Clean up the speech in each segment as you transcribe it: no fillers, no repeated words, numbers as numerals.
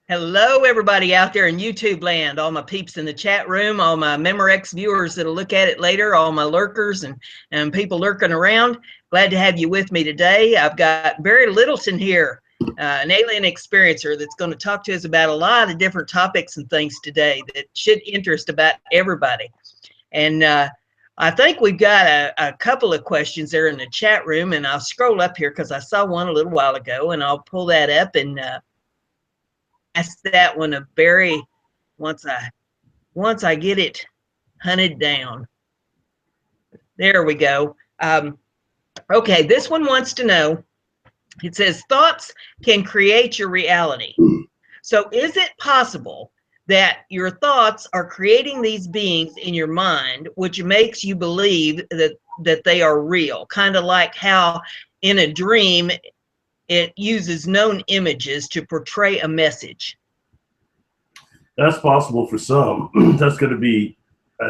Hello, everybody out there in YouTube land, all my peeps in the chat room, all my Memorex viewers that'll look at it later, all my lurkers and people lurking around. Glad to have you with me today. I've got Barry Littleton here, an alien experiencer that's going to talk to us about a lot of different topics and things today that should interest about everybody. And I think we've got a couple of questions there in the chat room, and I'll scroll up here because I saw one a little while ago, and I'll pull that up and ask that one of Barry once I get it hunted down. There we go. Okay, this one wants to know, it says, thoughts can create your reality. So is it possible that your thoughts are creating these beings in your mind, which makes you believe that they are real? Kind of like how in a dream, it uses known images to portray a message. That's possible for some. That's going to be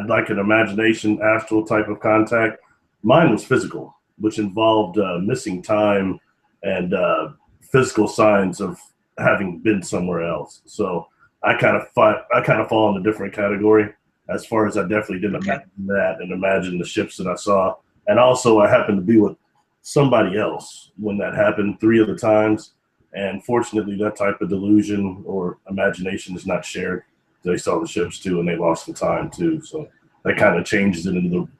like an imagination, astral type of contact. Mine was physical, which involved missing time and physical signs of having been somewhere else. So I kind of fall in a different category as far as I definitely didn't imagine that and imagine the ships that I saw. And also I happened to be with somebody else when that happened 3 other times. And fortunately, that type of delusion or imagination is not shared. They saw the ships too, and they lost the time too. So that kind of changes it into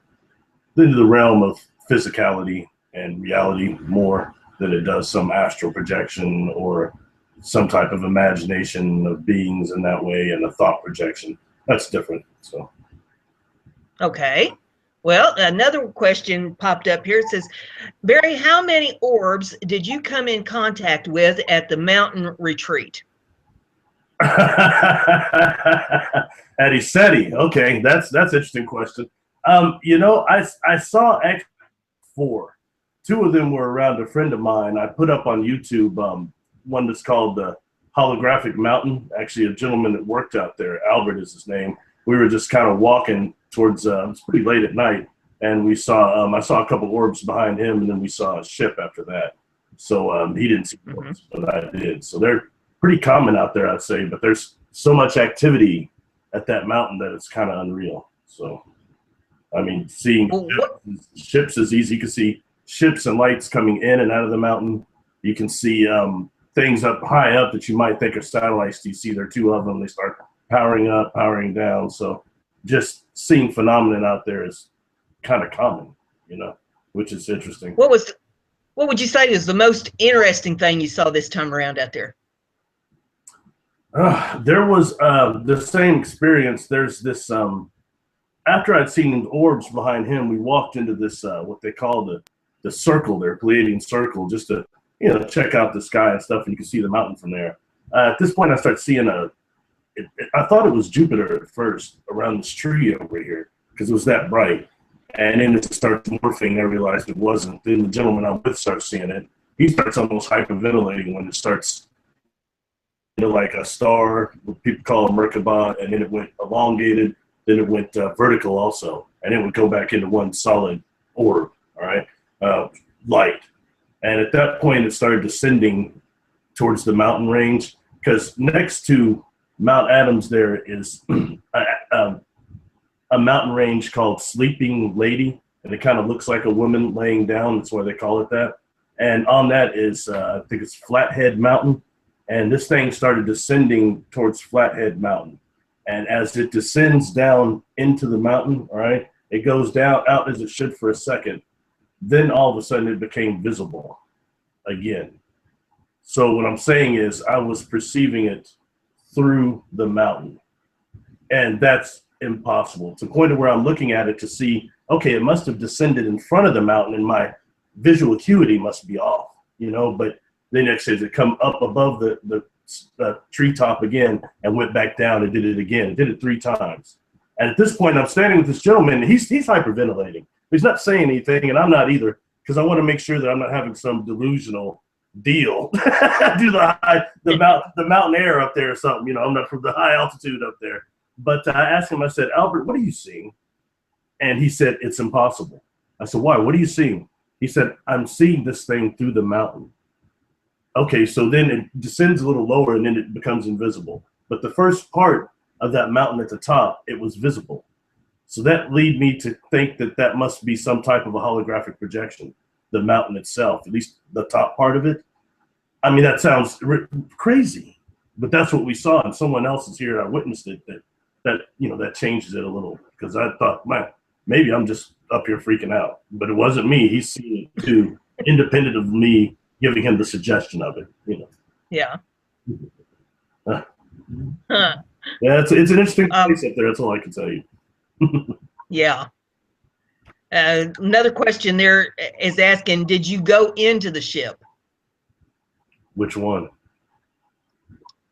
the realm of physicality and reality more than it does some astral projection or some type of imagination of beings in that way and a thought projection. That's different. So. Okay. Well, another question popped up here. It says, Barry, how many orbs did you come in contact with at the mountain retreat? At Iseti. Okay, that's an interesting question. You know, I saw 4. 2 of them were around a friend of mine. I put up on YouTube one that's called the Holographic Mountain. Actually, a gentleman that worked out there, Albert is his name. We were just kind of walking towards, it's pretty late at night, and we saw, I saw a couple orbs behind him, and then we saw a ship after that. So he didn't see orbs, but I did. So they're pretty common out there, I'd say, but there's so much activity at that mountain that it's kind of unreal. So, I mean, seeing ships is easy. You can see ships and lights coming in and out of the mountain. You can see things up high up that you might think are satellites. You see there are 2 of them. They start powering up, powering down. So just seeing phenomenon out there is kind of common, you know, which is interesting. What would you say is the most interesting thing you saw this time around out there? There was the same experience. There's this, after I'd seen the orbs behind him, we walked into this, what they call the circle there, Pleiadian circle, just to, you know, check out the sky and stuff, and you can see the mountain from there. At this point, I start seeing I thought it was Jupiter at first around this tree over here because it was that bright. And then it starts morphing. I realized it wasn't. Then the gentleman I'm with starts seeing it. He starts almost hyperventilating when it starts, you know, like a star, what people call a Merkaba, and then it went elongated. Then it went vertical also. And it would go back into one solid orb, all right, light. And at that point, it started descending towards the mountain range because next to Mount Adams there is a mountain range called Sleeping Lady, and it kind of looks like a woman laying down. That's why they call it that. And on that is, I think it's Flathead Mountain, and this thing started descending towards Flathead Mountain. And as it descends down into the mountain, all right, it goes down out as it should for a second. Then all of a sudden it became visible again. So what I'm saying is I was perceiving it through the mountain, and that's impossible to the point of where I'm looking at it to see, okay, it must have descended in front of the mountain and my visual acuity must be off, you know. But then it says it come up above the treetop again and went back down and did it again. It did it 3 times. And at this point, I'm standing with this gentleman, and he's hyperventilating. He's not saying anything, and I'm not either, because I want to make sure that I'm not having some delusional deal. Do the mountain air up there or something, you know. I'm not from the high altitude up there. But I asked him, I said, Albert, what are you seeing? And he said, it's impossible. I said, why? What are you seeing? He said, I'm seeing this thing through the mountain. Okay, so then it descends a little lower and then it becomes invisible. But the first part of that mountain at the top, it was visible. So that lead me to think that that must be some type of a holographic projection, the mountain itself, at least the top part of it. I mean, that sounds crazy, but that's what we saw. And someone else is here, I witnessed it, that changes it a little, because I thought, man, maybe I'm just up here freaking out. But it wasn't me. He's seen it too, independent of me giving him the suggestion of it, Yeah. Huh. Huh. Yeah, it's an interesting place up there. That's all I can tell you. Yeah. Another question there is asking, did you go into the ship? Which one?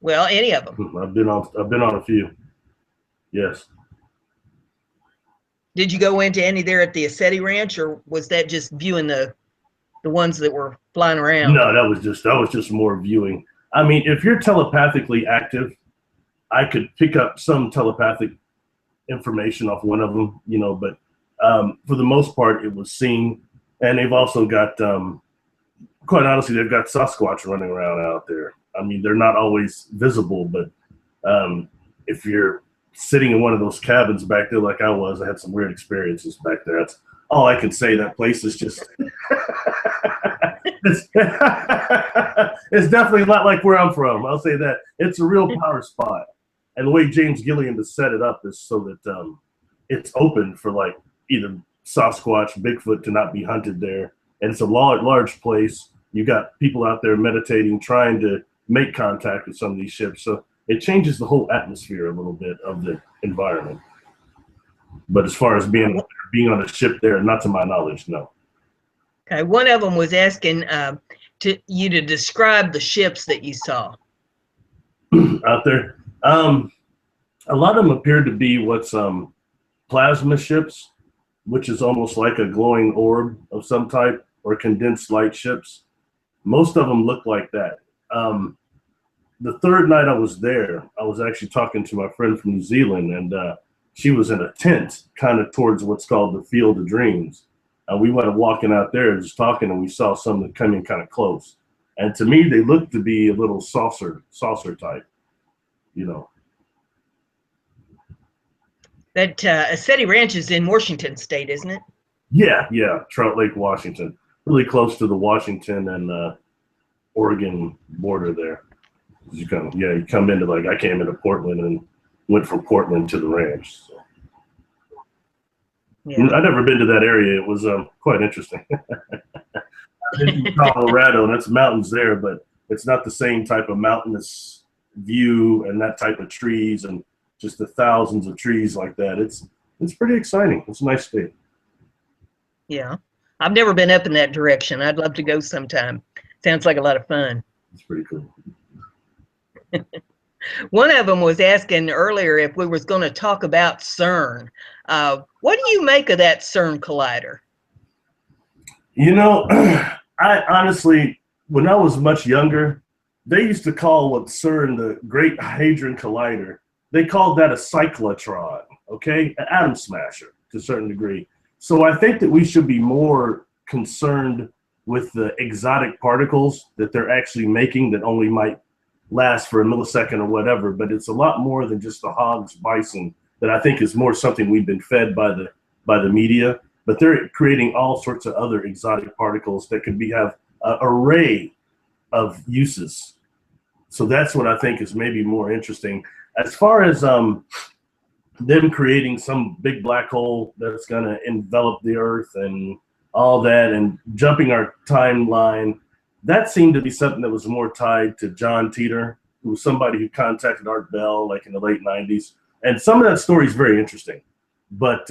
Well, any of them. I've been on a few. Yes. Did you go into any there at the Assetti Ranch, or was that just viewing the ones that were flying around? No, that was just more viewing. I mean, if you're telepathically active, I could pick up some telepathic information off one of them, but for the most part, it was seeing. And they've also got, quite honestly, they've got Sasquatch running around out there. I mean, they're not always visible, but if you're sitting in one of those cabins back there like I had some weird experiences back there. That's all I can say. That place is just it's definitely not like where I'm from. I'll say that. It's a real power spot. And the way James Gilliam has set it up is so that it's open for like either Sasquatch, Bigfoot to not be hunted there. And it's a large place. You got people out there meditating, trying to make contact with some of these ships. So it changes the whole atmosphere a little bit of the environment. But as far as being on a ship there, not to my knowledge, no. Okay, one of them was asking you to describe the ships that you saw out there. A lot of them appeared to be what's plasma ships, which is almost like a glowing orb of some type, or condensed light ships. Most of them look like that. The third night I was there, I was actually talking to my friend from New Zealand, and she was in a tent kind of towards what's called the Field of Dreams. And we went walking out there just talking, and we saw some that come in kind of close. And to me, they looked to be a little saucer type, That Assetti Ranch is in Washington State, isn't it? Yeah, Trout Lake, Washington. Really close to the Washington and Oregon border there. You come into I came into Portland and went from Portland to the ranch. So. Yeah. I've never been to that area. It was quite interesting. I've been to Colorado, and it's mountains there, but it's not the same type of mountainous view and that type of trees and just the thousands of trees like that. It's pretty exciting. It's a nice state. Yeah. I've never been up in that direction. I'd love to go sometime. Sounds like a lot of fun. It's pretty cool. One of them was asking earlier if we was going to talk about CERN. What do you make of that CERN collider? I honestly, when I was much younger, they used to call what CERN the Great Hadron Collider. They called that a cyclotron, okay? An atom smasher to a certain degree. So I think that we should be more concerned with the exotic particles that they're actually making that only might last for a millisecond or whatever, but it's a lot more than just the hogs, bison, that I think is more something we've been fed by the media. But they're creating all sorts of other exotic particles that could have an array of uses. So that's what I think is maybe more interesting. As far as them creating some big black hole that's going to envelop the Earth and all that, and jumping our timeline, that seemed to be something that was more tied to John Teeter, who was somebody who contacted Art Bell like in the late 90s. And some of that story is very interesting. But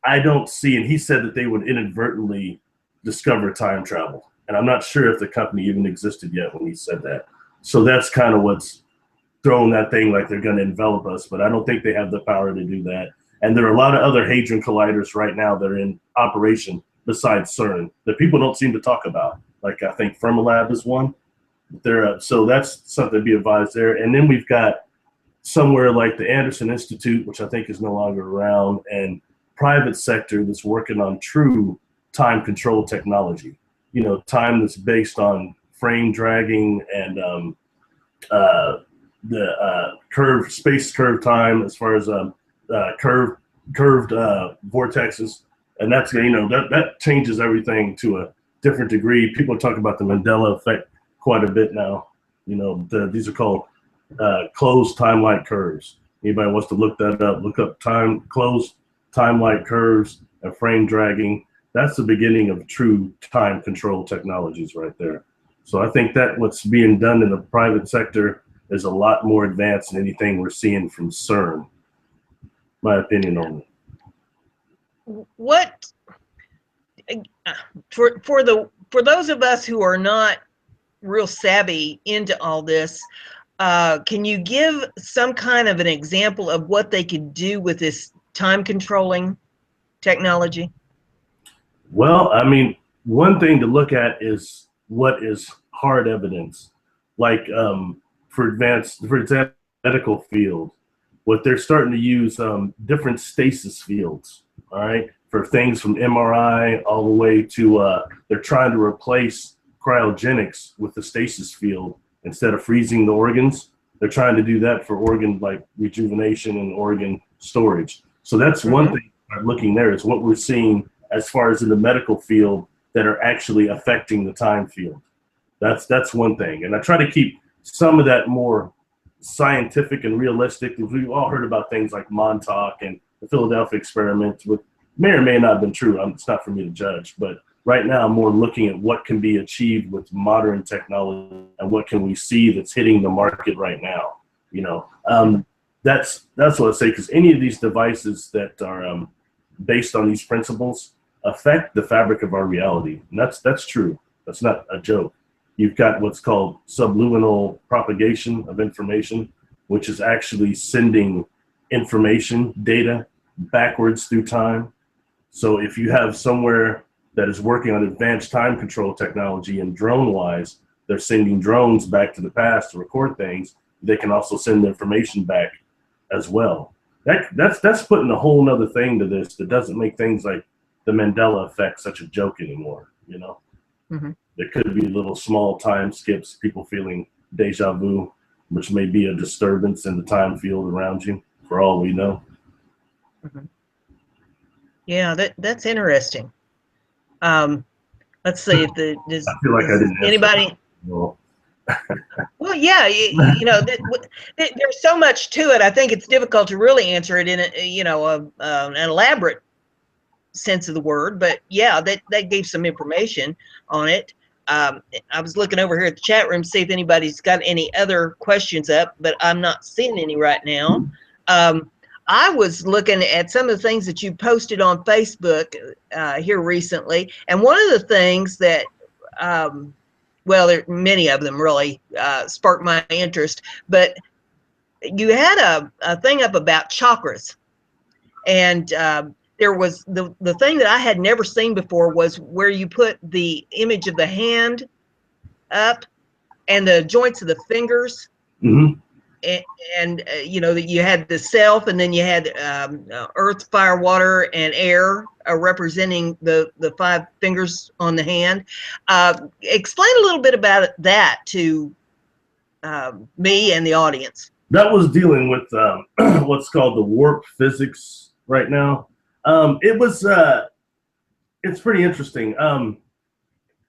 I don't see, and he said that they would inadvertently discover time travel. And I'm not sure if the company even existed yet when he said that. So that's kind of what's throwing that thing like they're going to envelop us. But I don't think they have the power to do that. And there are a lot of other hadron colliders right now that are in operation besides CERN that people don't seem to talk about. Like I think Fermilab is one. So that's something to be advised there. And then we've got somewhere like the Anderson Institute, which I think is no longer around, and private sector that's working on true time control technology. Time that's based on frame dragging and the space curve time, as far as curved vortexes, and that's, you know, that changes everything to a different degree. People talk about the Mandela effect quite a bit now. You know, these are called closed time-like curves. Anybody wants to look that up, look up closed time-like curves and frame dragging. That's the beginning of true time control technologies right there. So I think that what's being done in the private sector is a lot more advanced than anything we're seeing from CERN. My opinion on it. What for those of us who are not real savvy into all this, can you give some kind of an example of what they could do with this time controlling technology? Well, I mean, one thing to look at is what is hard evidence. Like for example, medical field, what they're starting to use different stasis fields, all right, for things from MRI all the way to they're trying to replace cryogenics with the stasis field. Instead of freezing the organs, they're trying to do that for organ like rejuvenation and organ storage. So that's one thing I'm looking there is what we're seeing as far as in the medical field that are actually affecting the time field. That's one thing. And I try to keep some of that more scientific and realistic. We've all heard about things like Montauk and the Philadelphia experiment, which may or may not have been true. It's not for me to judge, but right now I'm more looking at what can be achieved with modern technology and what can we see that's hitting the market right now. You know, that's what I say, because any of these devices that are based on these principles affect the fabric of our reality. And that's true. That's not a joke. You've got what's called subliminal propagation of information, which is actually sending information, data, backwards through time. So if you have somewhere that is working on advanced time control technology and drone-wise, they're sending drones back to the past to record things. They can also send information back as well. That's putting a whole nother thing to this that doesn't make things like the Mandela effect such a joke anymore, you know? Mm-hmm. There could be little small time skips, people feeling deja vu, which may be a disturbance in the time field around you, for all we know. Mm-hmm. Yeah, that's interesting. Let's see if I feel like I didn't anybody. Well, Yeah, you know, there's so much to it. I think it's difficult to really answer it in an elaborate sense of the word. But yeah, that gave some information on it. I was looking over here at the chat room to see if anybody's got any other questions up, but I'm not seeing any right now. I was looking at some of the things that you posted on Facebook here recently, and one of the things that, well, there are many of them really sparked my interest, but you had a thing up about chakras, and there was the thing that I had never seen before was where you put the image of the hand up and the joints of the fingers. mm-hmm. And you know, that you had the self, and then you had earth, fire, water, and air representing the 5 fingers on the hand. Explain a little bit about that to me and the audience. That was dealing with what's called the warp physics right now. It's pretty interesting.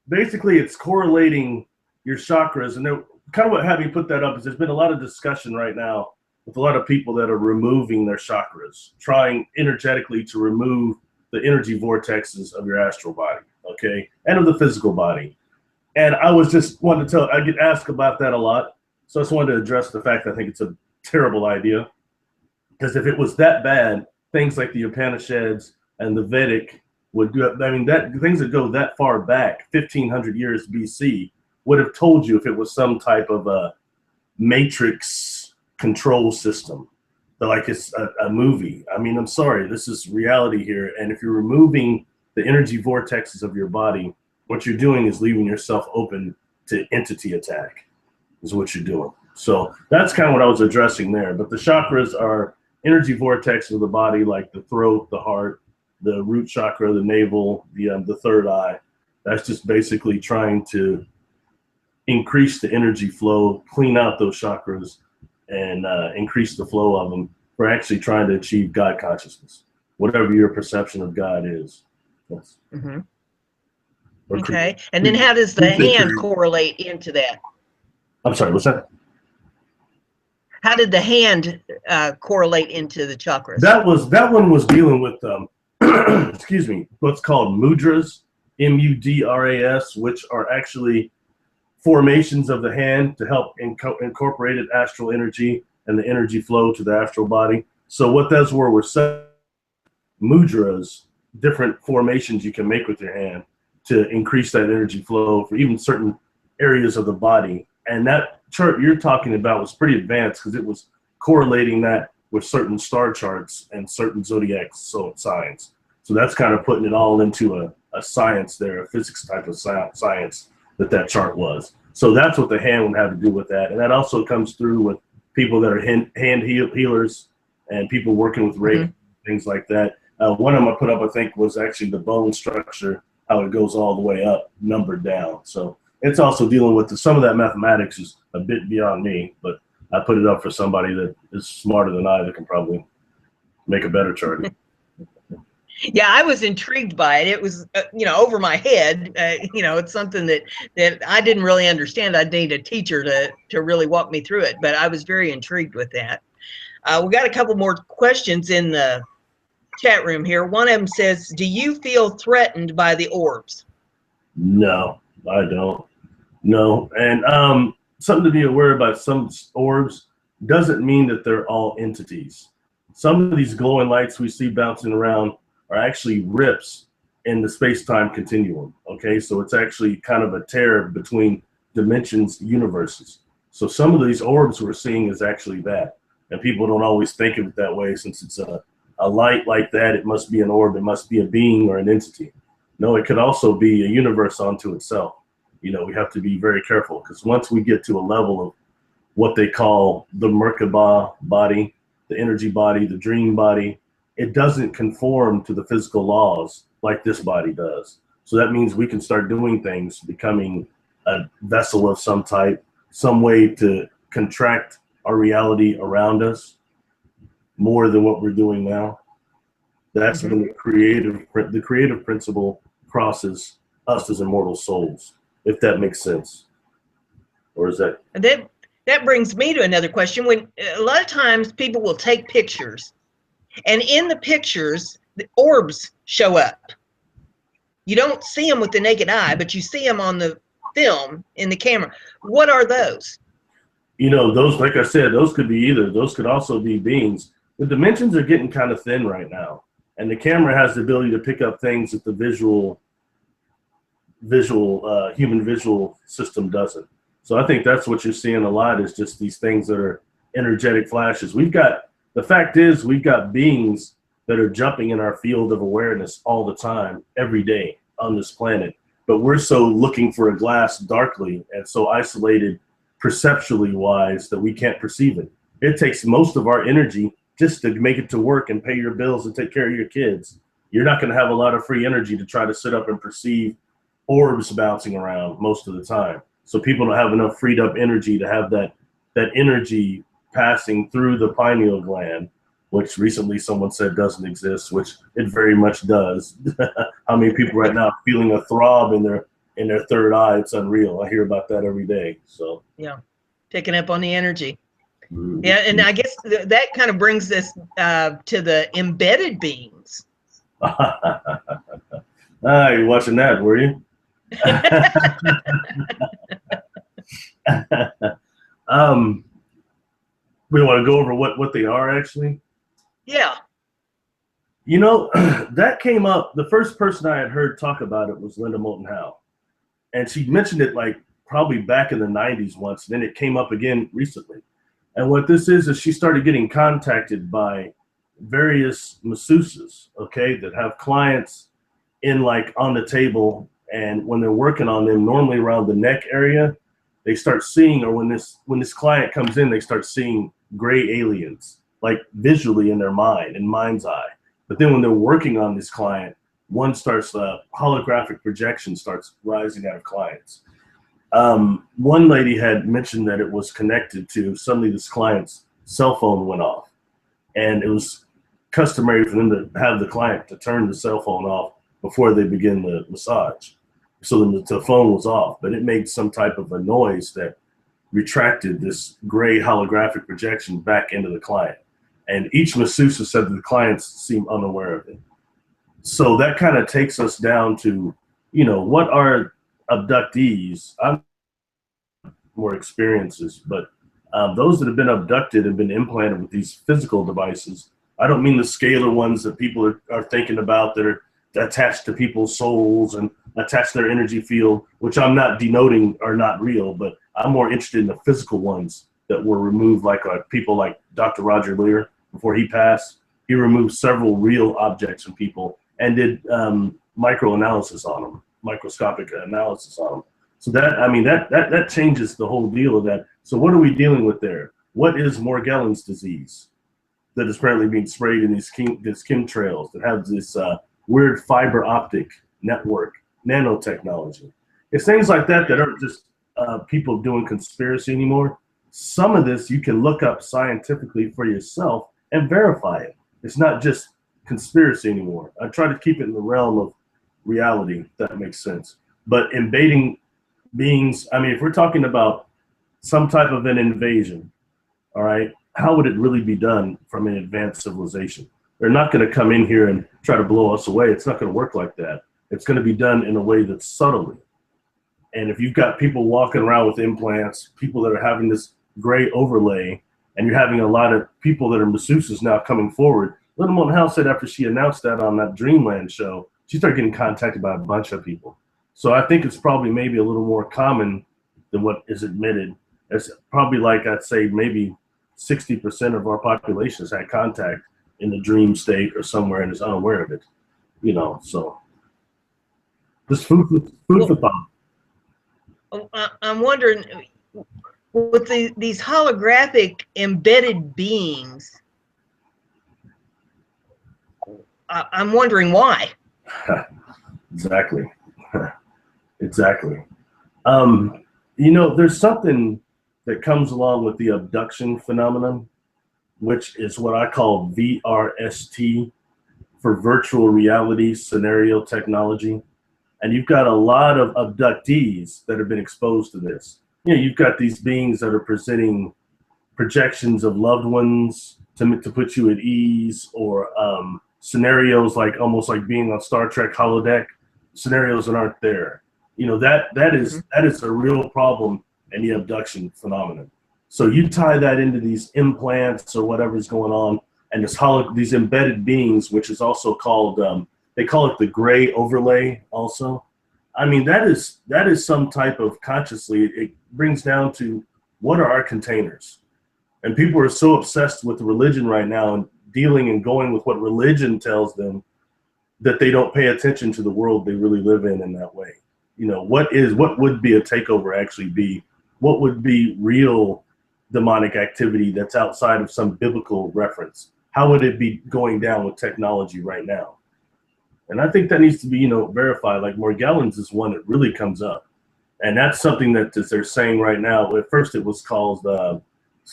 Basically, it's correlating your chakras, and kind of what had me put that up is there's been a lot of discussion right now with a lot of people that are removing their chakras, trying energetically to remove the energy vortexes of your astral body, okay, and of the physical body. And I was just wanting to I get asked about that a lot, so I just wanted to address the fact that I think it's a terrible idea, because if it was that bad, things like the Upanishads and the Vedic would do. I mean, things that go that far back, 1500 years BC, would have told you if it was some type of a matrix control system, like it's a movie. I mean, I'm sorry, this is reality here. And if you're removing the energy vortexes of your body, what you're doing is leaving yourself open to entity attack, is what you're doing. So that's kind of what I was addressing there. But the chakras are energy vortexes of the body, like the throat, the heart, the root chakra, the navel, the third eye. That's just basically trying to increase the energy flow, clean out those chakras, and increase the flow of them for actually trying to achieve God consciousness, whatever your perception of God is. Yes. Mm-hmm. Okay. And then how does the hand correlate into that? I'm sorry, what's that? How did the hand correlate into the chakras? That one was dealing with excuse me, what's called mudras, M-U-D-R-A-S, which are actually formations of the hand to help incorporate astral energy and the energy flow to the astral body. So what those were set mudras, different formations you can make with your hand to increase that energy flow for even certain areas of the body. And that chart you're talking about was pretty advanced because it was correlating that with certain star charts and certain zodiac signs. So that's kind of putting it all into a science there, a physics type of science that chart was. So that's what the hand would have to do with that. And that also comes through with people that are hand healers and people working with Reiki, things like that. One of them I put up, I think, was actually the bone structure, how it goes all the way up, numbered down. So it's also dealing with some of that mathematics is a bit beyond me, but I put it up for somebody that is smarter than I that can probably make a better chart. Yeah, I was intrigued by it. It was, over my head. It's something that I didn't really understand. I'd need a teacher to really walk me through it, but I was very intrigued with that. We got a couple more questions in the chat room here. One of them says, do you feel threatened by the orbs? No, I don't. No. And something to be aware about, some orbs doesn't mean that they're all entities. Some of these glowing lights we see bouncing around are actually rips in the space-time continuum, okay? So it's actually kind of a tear between dimensions, universes. So some of these orbs we're seeing is actually that. And people don't always think of it that way. Since it's a light like that, it must be an orb, it must be a being or an entity. No, it could also be a universe unto itself. We have to be very careful, because once we get to a level of what they call the Merkaba body, the energy body, the dream body, it doesn't conform to the physical laws like this body does. So that means we can start doing things, becoming a vessel of some type, some way to contract our reality around us more than what we're doing now. That's when the creative principle crosses us as immortal souls, if that makes sense. Or is that? That brings me to another question. When a lot of times people will take pictures, and in the pictures, the orbs show up. You don't see them with the naked eye, but you see them on the film in the camera. What are those? Those, like I said, those could be either. Those could also be beings. The dimensions are getting kind of thin right now, and the camera has the ability to pick up things that the human visual system doesn't. So I think that's what you're seeing a lot, is just these things that are energetic flashes. The fact is, we've got beings that are jumping in our field of awareness all the time, every day on this planet. But we're so looking for a glass darkly and so isolated perceptually wise that we can't perceive it. It takes most of our energy just to make it to work and pay your bills and take care of your kids. You're not going to have a lot of free energy to try to sit up and perceive orbs bouncing around most of the time. So people don't have enough freed up energy to have that energy passing through the pineal gland, which recently someone said doesn't exist, which it very much does. How many people right now feeling a throb in their third eye? It's unreal. I hear about that every day. So yeah, picking up on the energy. Yeah, and I guess that kind of brings us to the embedded beings. You're watching that, were you? We want to go over what they are actually. Yeah. That came up. The first person I had heard talk about it was Linda Moulton Howe, and she mentioned it like probably back in the 90s once. And then it came up again recently. And what this is she started getting contacted by various masseuses, okay, that have clients in like on the table, and when they're working on them, normally around the neck area, they start seeing, or when this client comes in, they start seeing gray aliens, like visually in their mind's eye. But then when they're working on this client, one starts holographic projection starts rising out of clients. One lady had mentioned that it was connected to suddenly this client's cell phone went off, and it was customary for them to have the client to turn the cell phone off before they begin the massage. So the phone was off, but it made some type of a noise that retracted this gray holographic projection back into the client. And each masseuse said that the clients seem unaware of it. So that kind of takes us down to, what are abductees? I'm more experiences, but those that have been abducted and been implanted with these physical devices. I don't mean the scalar ones that people are thinking about that are attached to people's souls and attached to their energy field, which I'm not denoting are not real, but I'm more interested in the physical ones that were removed, like people like Dr. Roger Lear, before he passed. He removed several real objects from people and did microanalysis on them, microscopic analysis on them. So that changes the whole deal of that. So what are we dealing with there? What is Morgellons disease that is currently being sprayed in these chemtrails that have this weird fiber optic network, nanotechnology? It's things like that that aren't just people doing conspiracy anymore. Some of this you can look up scientifically for yourself and verify it. It's not just conspiracy anymore. I try to keep it in the realm of reality, if that makes sense. But invading beings, if we're talking about some type of an invasion, all right, how would it really be done from an advanced civilization? They're not going to come in here and try to blow us away. It's not going to work like that. It's going to be done in a way that's subtly. And if you've got people walking around with implants, people that are having this gray overlay, and you're having a lot of people that are masseuses now coming forward. Little Moulton House said after she announced that on that Dreamland show, she started getting contacted by a bunch of people. So I think it's probably maybe a little more common than what is admitted. It's probably like I'd say maybe 60% of our population has had contact in the dream state or somewhere and is unaware of it. So just food for thought. I'm wondering, with these holographic embedded beings, I'm wondering why. Exactly. Exactly. There's something that comes along with the abduction phenomenon, which is what I call VRST, for virtual reality scenario technology. And you've got a lot of abductees that have been exposed to this. You've got these beings that are presenting projections of loved ones to put you at ease, or scenarios like almost like being on Star Trek holodeck, scenarios that aren't there. That is a real problem in the abduction phenomenon. So you tie that into these implants or whatever's going on, and these embedded beings, which is also called they call it the gray overlay also. That is some type of consciously, it brings down to what are our containers? And people are so obsessed with religion right now and dealing and going with what religion tells them that they don't pay attention to the world they really live in that way. What would be a takeover actually be? What would be real demonic activity that's outside of some biblical reference? How would it be going down with technology right now? And I think that needs to be, verified. Like Morgellons is one that really comes up. And that's something that they're saying right now. At first it was called,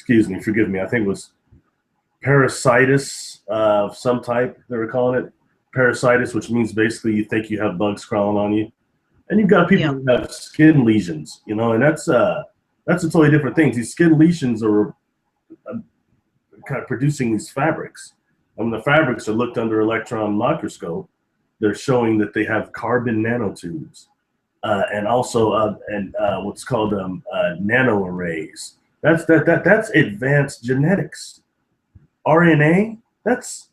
forgive me, I think it was parasitis of some type, they were calling it. Parasitis, which means basically you think you have bugs crawling on you. And you've got people who have skin lesions, and that's a totally different thing. These skin lesions are kind of producing these fabrics. And when the fabrics are looked under electron microscope, they're showing that they have carbon nanotubes and also what's called nano arrays. That's advanced genetics. RNA, that's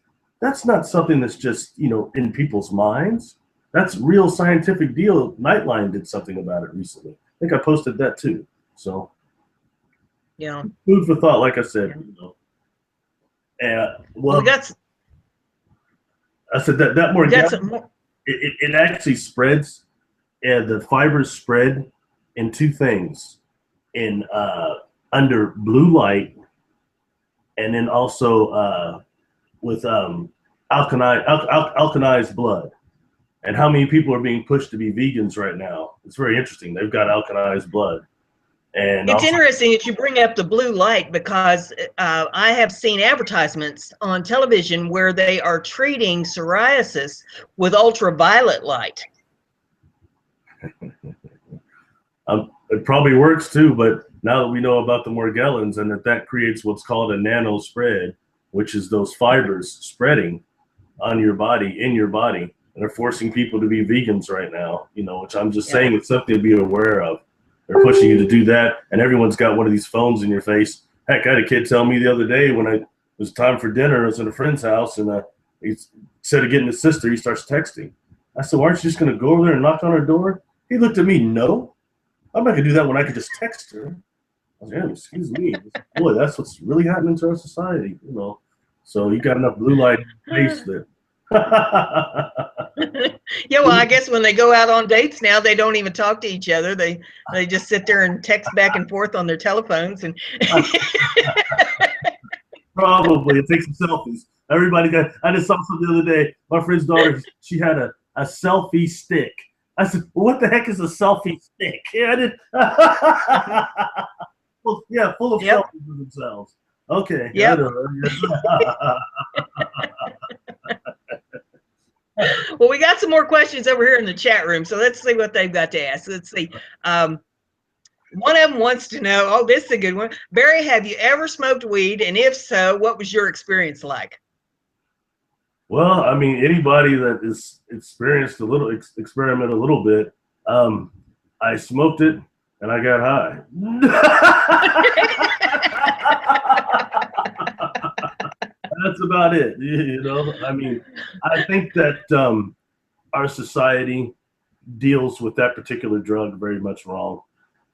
not something that's just in people's minds. That's real scientific deal. Nightline did something about it recently. I think I posted that too. So food for thought, like I said. That's. I said that more. It actually spreads, and the fibers spread in two things: in under blue light, and then also with alkalized blood. And how many people are being pushed to be vegans right now? It's very interesting. They've got alkalized blood. And it's also, interesting that you bring up the blue light, because I have seen advertisements on television where they are treating psoriasis with ultraviolet light. it probably works too, but now that we know about the Morgellons and that creates what's called a nano spread, which is those fibers spreading on your body, in your body, and they're forcing people to be vegans right now, you know, which I'm just saying it's something to be aware of. They're pushing you to do that, and everyone's got one of these phones in your face. Heck, I had a kid tell me the other day when it was time for dinner, I was at a friend's house, and instead of getting his sister, he starts texting. I said, "Well, aren't you just going to go over there and knock on her door?" He looked at me, "No, I'm not going to do that when I could just text her." I was like, "Yeah, excuse me." Boy, that's what's really happening to our society, you know. So you got enough blue light face there. Yeah, well, I guess when they go out on dates now, they don't even talk to each other. They just sit there and text back and forth on their telephones. And probably it takes some selfies. Everybody got. I just saw something the other day. My friend's daughter, she had a selfie stick. I said, well, "What the heck is a selfie stick?" Yeah, I did. Well, yeah, full of selfies of themselves. Okay. Yeah. Well, we got some more questions over here in the chat room, so let's see what they've got to ask. Let's see. One of them wants to know, oh, this is a good one. Barry, have you ever smoked weed? And if so, what was your experience like? Well, I mean, anybody that is experienced a little, experiment a little bit, I smoked it and I got high. That's about it, you know. I mean, I think that our society deals with that particular drug very much wrong.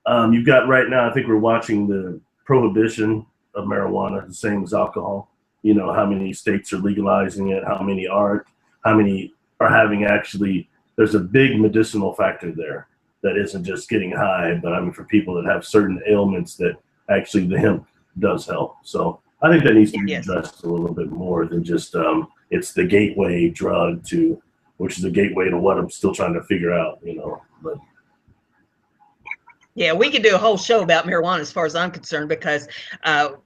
You've got right now, I think we're watching the prohibition of marijuana, the same as alcohol. You know, how many states are legalizing it, how many aren't, how many are having actually, there's a big medicinal factor there that isn't just getting high, but I mean for people that have certain ailments that actually the hemp does help. So I think that needs to be addressed a little bit more than just it's the gateway drug to, which is a gateway to what I'm still trying to figure out, you know. But yeah, we could do a whole show about marijuana as far as I'm concerned, because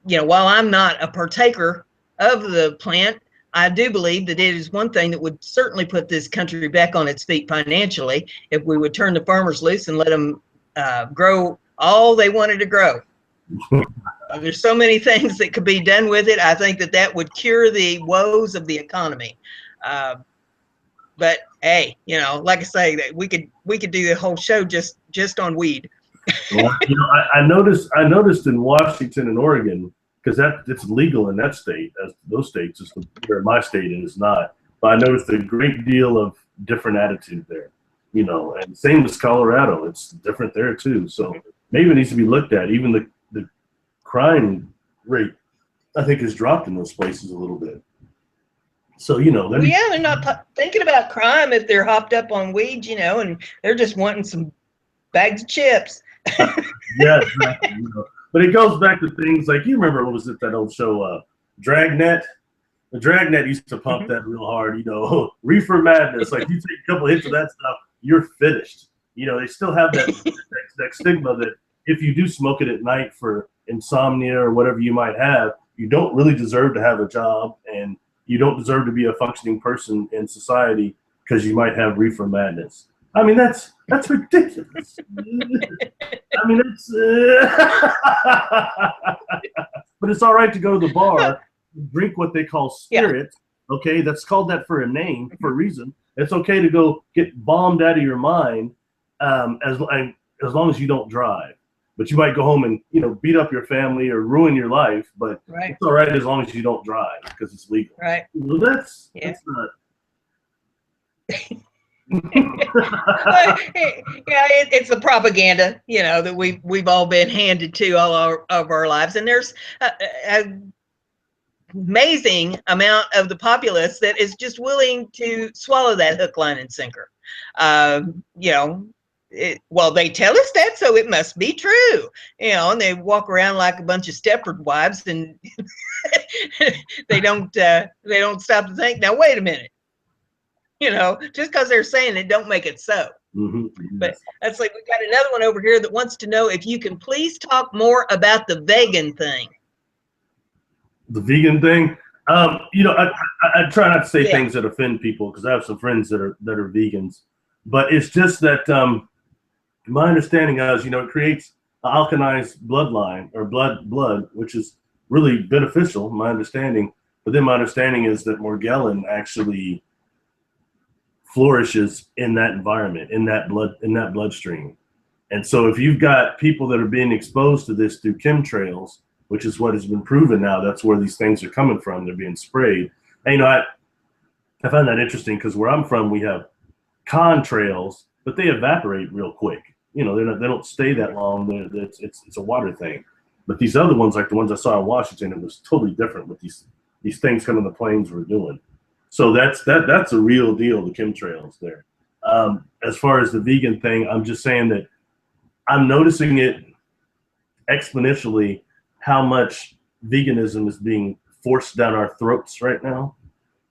you know, while I'm not a partaker of the plant, I do believe that it is one thing that would certainly put this country back on its feet financially if we would turn the farmers loose and let them grow all they wanted to grow. There's so many things that could be done with it. I think that that would cure the woes of the economy. But hey, you know, like I say, that we could do the whole show just on weed. Well, you know, I noticed in Washington and Oregon, because it's legal in that state, as those states, is where my state is not. But I noticed a great deal of different attitude there, you know, and same as Colorado, it's different there too. So maybe it needs to be looked at. Even the crime rate, I think, has dropped in those places a little bit. So, you know, well, yeah, they're not thinking about crime if they're hopped up on weed, you know, and they're just wanting some bags of chips. Yeah, exactly. You know. But it goes back to things like, you remember, what was it, that old show, Dragnet? The Dragnet used to pump that real hard, you know, reefer madness. Like, you take a couple hits of that stuff, you're finished. You know, they still have that stigma that if you do smoke it at night for insomnia or whatever you might have, you don't really deserve to have a job, and you don't deserve to be a functioning person in society because you might have reefer madness. I mean, that's ridiculous. I mean, it's but it's all right to go to the bar and drink what they call spirit. Yeah. Okay, that's called that for a name, for a reason. It's okay to go get bombed out of your mind as long as you don't drive. But you might go home and, you know, beat up your family or ruin your life. But it's all right as long as you don't drive because it's legal. Right. Well, that's not. Well, yeah, it's the propaganda, you know, that we've all been handed to all of our lives, and there's an amazing amount of the populace that is just willing to swallow that hook, line, and sinker. You know, well, they tell us that, so it must be true, you know, and they walk around like a bunch of Stepford wives, and they don't stop to think. Now, wait a minute. You know, just because they're saying it, don't make it so. Mm-hmm. But that's like, we got another one over here that wants to know if you can please talk more about the vegan thing. The vegan thing, you know, I try not to say things that offend people because I have some friends that are vegans, but it's just that my understanding is, you know, it creates an alkalized bloodline or blood, which is really beneficial. My understanding, but then my understanding is that Morgellon actually flourishes in that environment, in that bloodstream. And so if you've got people that are being exposed to this through chemtrails, which is what has been proven now, that's where these things are coming from, they're being sprayed. And, you know, I find that interesting because where I'm from, we have contrails, but they evaporate real quick. You know, they don't stay that long. It's a water thing. But these other ones, like the ones I saw in Washington, it was totally different what these things coming the planes were doing. So that's a real deal, the chemtrails there. As far as the vegan thing, I'm just saying that I'm noticing it exponentially how much veganism is being forced down our throats right now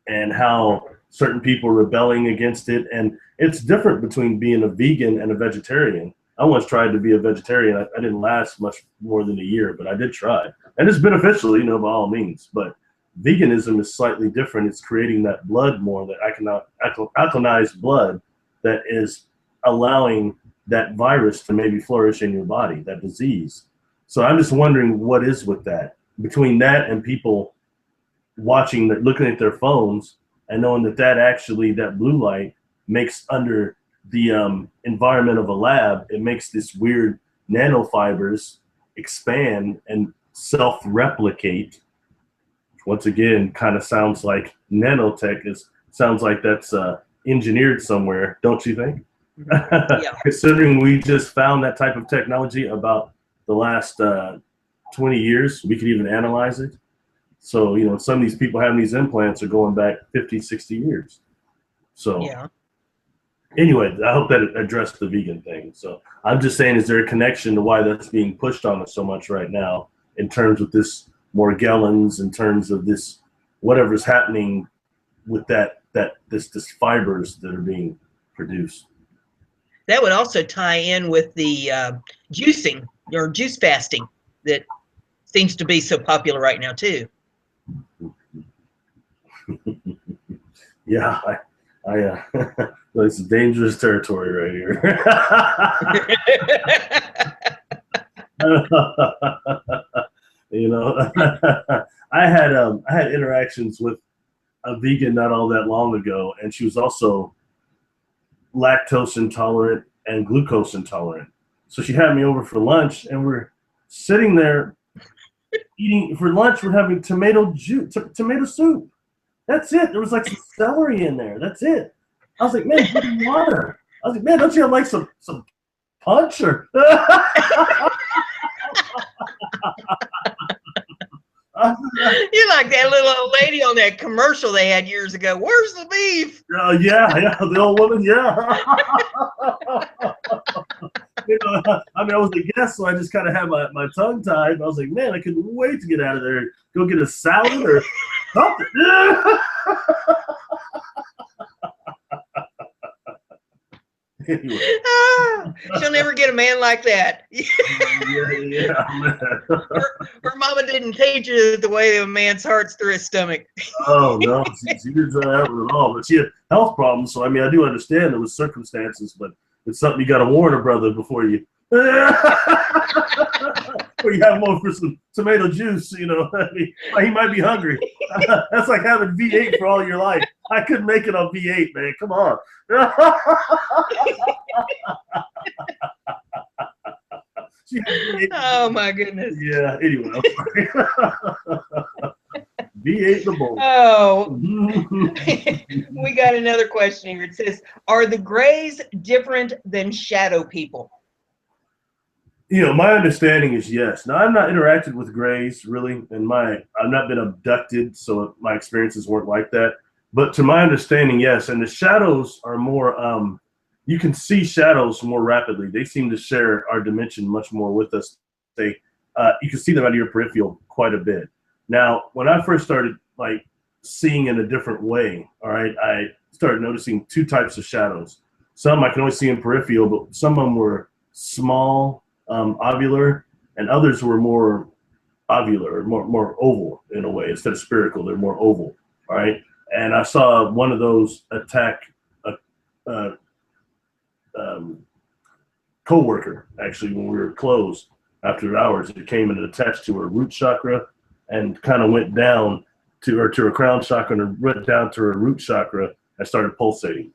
and how certain people are rebelling against it. And it's different between being a vegan and a vegetarian. I once tried to be a vegetarian. I didn't last much more than a year, but I did try. And it's beneficial, you know, by all means. But veganism is slightly different. It's creating that blood more, that alkalized blood that is allowing that virus to maybe flourish in your body, that disease. So I'm just wondering what is with that, between that and people watching, looking at their phones and knowing that actually, that blue light makes under the environment of a lab, it makes this weird nanofibers expand and self-replicate. Once again, kind of sounds like nanotech sounds like that's engineered somewhere, don't you think? Yeah. Considering we just found that type of technology about the last 20 years, we could even analyze it. So, you know, some of these people having these implants are going back 50, 60 years. So yeah. Anyway, I hope that addressed the vegan thing. So I'm just saying, is there a connection to why that's being pushed on us so much right now in terms of this Morgellons, in terms of this, whatever's happening with this fibers that are being produced? That would also tie in with the juicing or juice fasting that seems to be so popular right now too. Yeah, it's dangerous territory right here. You know, I had interactions with a vegan not all that long ago, and she was also lactose intolerant and glucose intolerant. So she had me over for lunch, and we're sitting there eating. For lunch, we're having tomato soup. That's it. There was like some celery in there. That's it. I was like, man, drink water. I was like, man, don't you have like some punch or? You're like that little old lady on that commercial they had years ago. Where's the beef? Yeah, the old woman, yeah. You know, I mean, I was a guest, so I just kind of had my tongue tied. I was like, man, I couldn't wait to get out of there, go get a salad or something. Anyway. She'll never get a man like that. Yeah, man. Her mama didn't teach her the way of a man's heart's through his stomach. Oh, no, she didn't say that at all. But she had health problems, so I mean, I do understand there was circumstances, but it's something you got to warn a brother before you. Or you have him over for some tomato juice, you know. I mean, he might be hungry. That's like having V8 for all your life. I couldn't make it on V8, man. Come on. Oh my goodness. Yeah. Anyway, V8 the bull. Oh, we got another question here. It says, "Are the Greys different than shadow people?" You know, my understanding is yes. Now, I've not interacted with Greys really, and I've not been abducted, so my experiences weren't like that. But to my understanding, yes. And the shadows are more. You can see shadows more rapidly. They seem to share our dimension much more with us. You can see them out of your peripheral quite a bit. Now, when I first started like seeing in a different way, all right, started noticing two types of shadows. Some I can only see in peripheral, but some of them were small, ovular, and others were more ovular, more oval in a way. Instead of spherical, they're more oval. All right. And I saw one of those attack a co-worker, actually, when we were closed after hours. It came and it attached to her root chakra and kind of went down to her crown chakra and went down to her root chakra and started pulsating.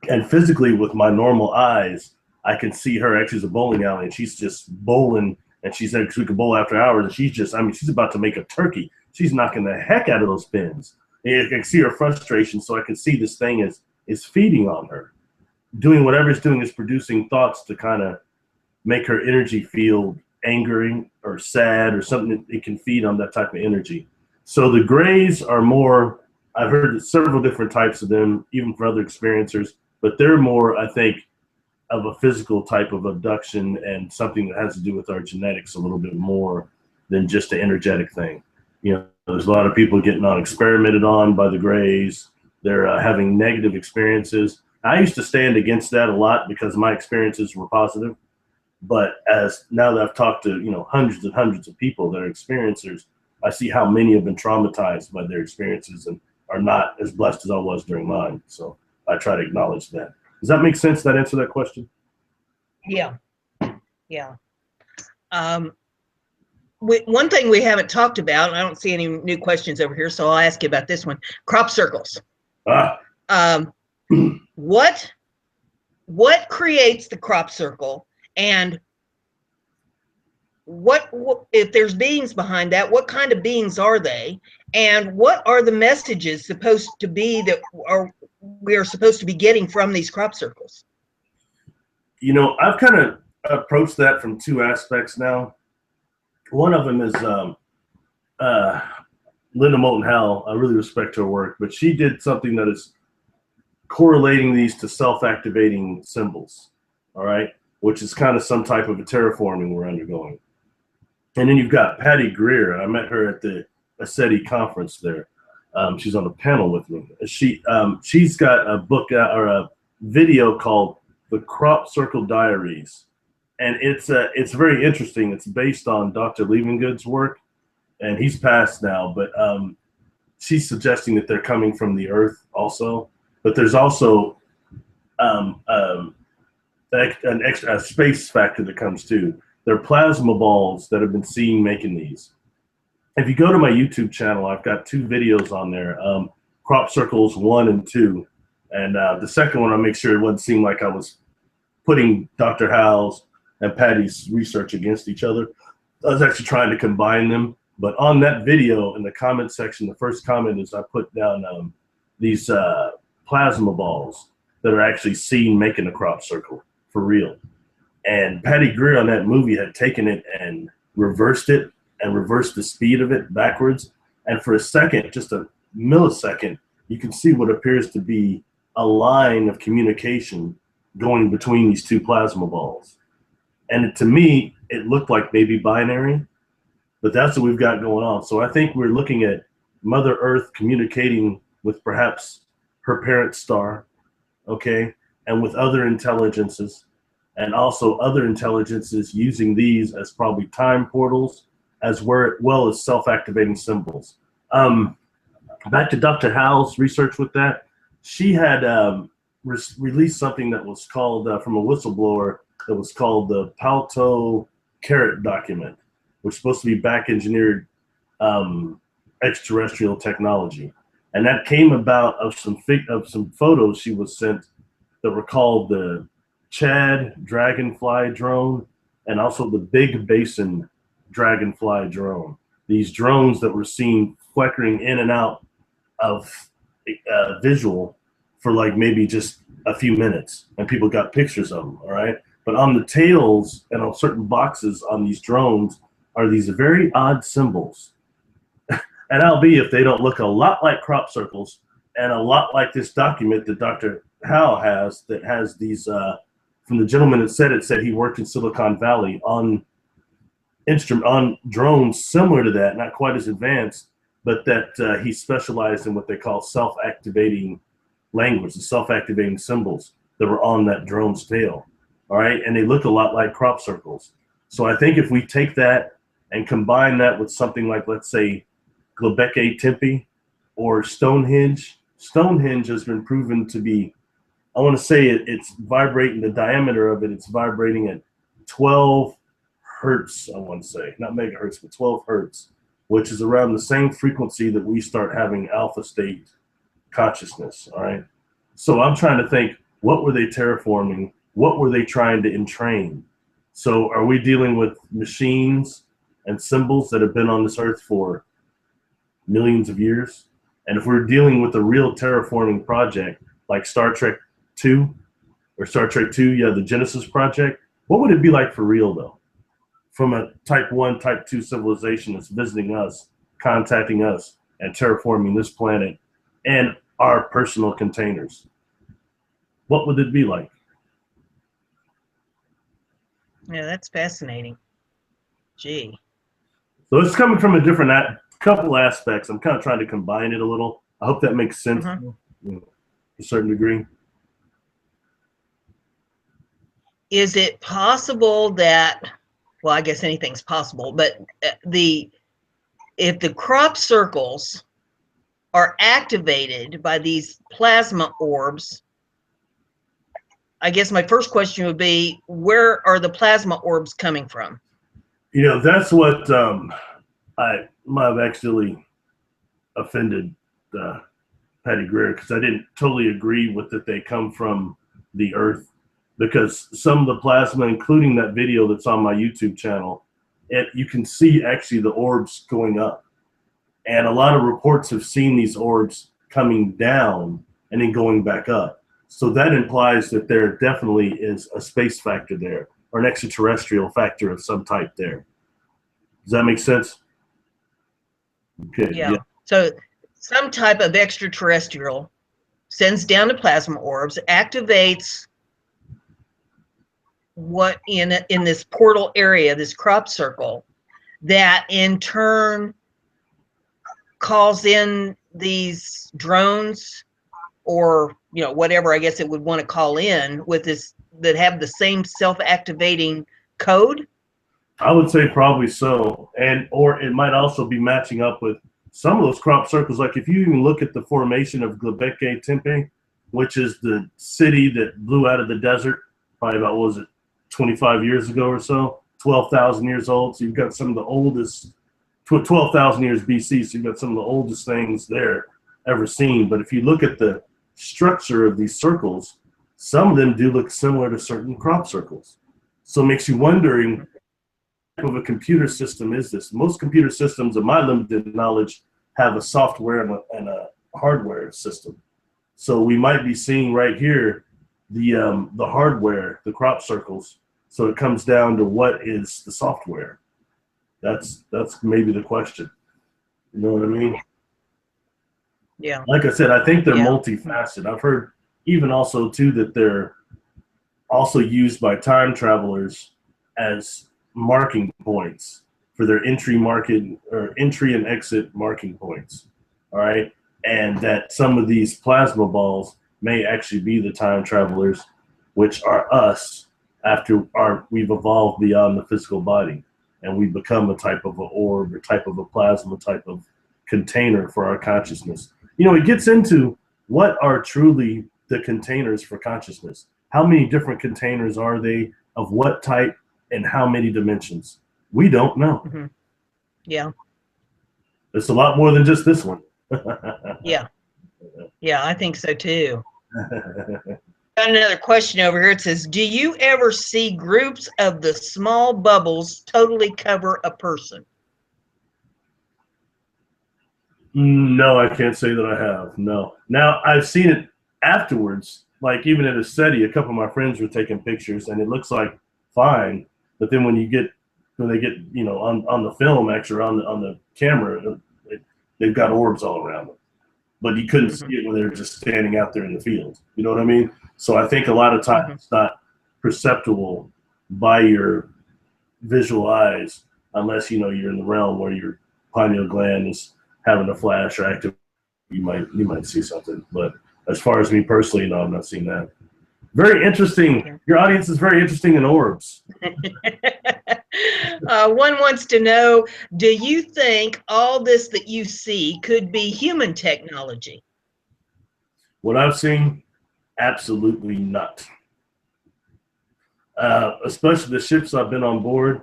And physically, with my normal eyes, I can see her. Actually, it's a bowling alley, and she's just bowling, and she said we could bowl after hours, and she's just, I mean, she's about to make a turkey. She's knocking the heck out of those pins. And I can see her frustration, so I can see this thing is feeding on her. Doing whatever it's doing is producing thoughts to kind of make her energy feel angry or sad or something. It can feed on that type of energy. So the grays are more, I've heard several different types of them, even for other experiencers, but they're more, I think, of a physical type of abduction and something that has to do with our genetics a little bit more than just an energetic thing. You know, there's a lot of people getting experimented on by the grays. They're having negative experiences. I used to stand against that a lot because my experiences were positive. But as now that I've talked to, you know, hundreds and hundreds of people that are experiencers, I see how many have been traumatized by their experiences and are not as blessed as I was during mine. So I try to acknowledge that. Does that make sense? Does that answer that question? Yeah. Yeah. One thing we haven't talked about, and I don't see any new questions over here, so I'll ask you about this one. Crop circles. What creates the crop circle, and what if there's beings behind that, what kind of beings are they, and what are the messages supposed to be that we are supposed to be getting from these crop circles? You know, I've kind of approached that from two aspects now. One of them is Linda Moulton Howe. I really respect her work, but she did something that is correlating these to self-activating symbols, all right, which is kind of some type of a terraforming we're undergoing. And then you've got Patty Greer. I met her at the ASETI conference there. She's on the panel with me. She's got a book or a video called The Crop Circle Diaries. And it's very interesting. It's based on Dr. Leavengood's work, and he's passed now, but she's suggesting that they're coming from the earth also. But there's also an extra space factor that comes too. They're plasma balls that have been seen making these. If you go to my YouTube channel, I've got two videos on there, Crop Circles 1 and 2. And the second one, I make sure it wouldn't seem like I was putting Dr. Howe's and Patty's research against each other. I was actually trying to combine them. But on that video, in the comment section, the first comment is I put down these plasma balls that are actually seen making a crop circle for real. And Patty Greer on that movie had taken it and reversed it and reversed the speed of it backwards. And for a second, just a millisecond, you can see what appears to be a line of communication going between these two plasma balls. And to me, it looked like maybe binary, but that's what we've got going on. So I think we're looking at Mother Earth communicating with perhaps her parent star, okay, and with other intelligences, and also other intelligences using these as probably time portals, as well as self-activating symbols. Back to Dr. Howe's research with that, she had released something that was called, from a whistleblower, that was called the Palto Carrot document, which is supposed to be back-engineered extraterrestrial technology. And that came about of some photos she was sent that were called the Chad Dragonfly drone and also the Big Basin Dragonfly drone. These drones that were seen flickering in and out of visual for like maybe just a few minutes, and people got pictures of them, all right? But on the tails and on certain boxes on these drones are these very odd symbols. And albeit if they don't look a lot like crop circles and a lot like this document that Dr. Howe has that has these, from the gentleman that said it, said he worked in Silicon Valley on drones similar to that, not quite as advanced, but that he specialized in what they call self-activating language, the self-activating symbols that were on that drone's tail. All right, and they look a lot like crop circles. So I think if we take that and combine that with something like, let's say, Göbekli Tepe or Stonehenge. Stonehenge has been proven to be, I want to say it's vibrating, the diameter of it, it's vibrating at 12 hertz, I want to say, not megahertz, but 12 hertz, which is around the same frequency that we start having alpha state consciousness, all right? So I'm trying to think, what were they terraforming? What were they trying to entrain? So are we dealing with machines and symbols that have been on this earth for millions of years? And if we're dealing with a real terraforming project like Star Trek 2 or Star Trek 2, yeah, the Genesis project, what would it be like for real though? From a type 1, type 2 civilization that's visiting us, contacting us, and terraforming this planet and our personal containers. What would it be like? Yeah, that's fascinating. Gee. So it's coming from a different couple aspects. I'm kind of trying to combine it a little. I hope that makes sense to a certain degree. Is it possible that, well, I guess anything's possible, but if the crop circles are activated by these plasma orbs, I guess my first question would be, where are the plasma orbs coming from? You know, that's what I might have actually offended Patty Greer, because I didn't totally agree with that they come from the earth, because some of the plasma, including that video that's on my YouTube channel, you can see actually the orbs going up. And a lot of reports have seen these orbs coming down and then going back up. So that implies that there definitely is a space factor there, or an extraterrestrial factor of some type there. Does that make sense? Okay. Yeah. So some type of extraterrestrial sends down the plasma orbs, activates what in this portal area, this crop circle, that in turn calls in these drones, or whatever I guess it would want to call in, with this, that have the same self-activating code. I would say probably so, or it might also be matching up with some of those crop circles. Like if you even look at the formation of Göbekli Tepe, which is the city that blew out of the desert probably about, what was it, 25 years ago or so, 12,000 years old. So you've got some of the oldest, 12,000 years BC, so you've got some of the oldest things there ever seen. But if you look at the structure of these circles, some of them do look similar to certain crop circles. So it makes you wondering, what type of a computer system is this? Most computer systems, of my limited knowledge, have a software and a hardware system. So we might be seeing right here the hardware, the crop circles. So it comes down to what is the software. That's maybe the question. You know what I mean? Yeah. Like I said, I think they're multifaceted. I've heard even also too that they're also used by time travelers as marking points for their entry and exit marking points. All right. And that some of these plasma balls may actually be the time travelers, which are us after we've evolved beyond the physical body and we become a type of an orb or type of a plasma type of container for our consciousness. It gets into what are truly the containers for consciousness. How many different containers are they, of what type, and how many dimensions? We don't know. Mm-hmm. Yeah. It's a lot more than just this one. Yeah. Yeah, I think so too. Got another question over here. It says, do you ever see groups of the small bubbles totally cover a person? No, I can't say that I have. No. Now, I've seen it afterwards, like even at a SETI, a couple of my friends were taking pictures and it looks like fine. But then when they get, on the film, actually, on the camera, they've got orbs all around them. But you couldn't see it when they were just standing out there in the field. You know what I mean? So I think a lot of times it's not perceptible by your visual eyes unless, you're in the realm where your pineal gland is having a flash or active. You might see something. But as far as me personally, no, I've not seen that. Very interesting. Your audience is very interesting in orbs. One wants to know, do you think all this that you see could be human technology? What I've seen, absolutely not. Especially the ships I've been on board.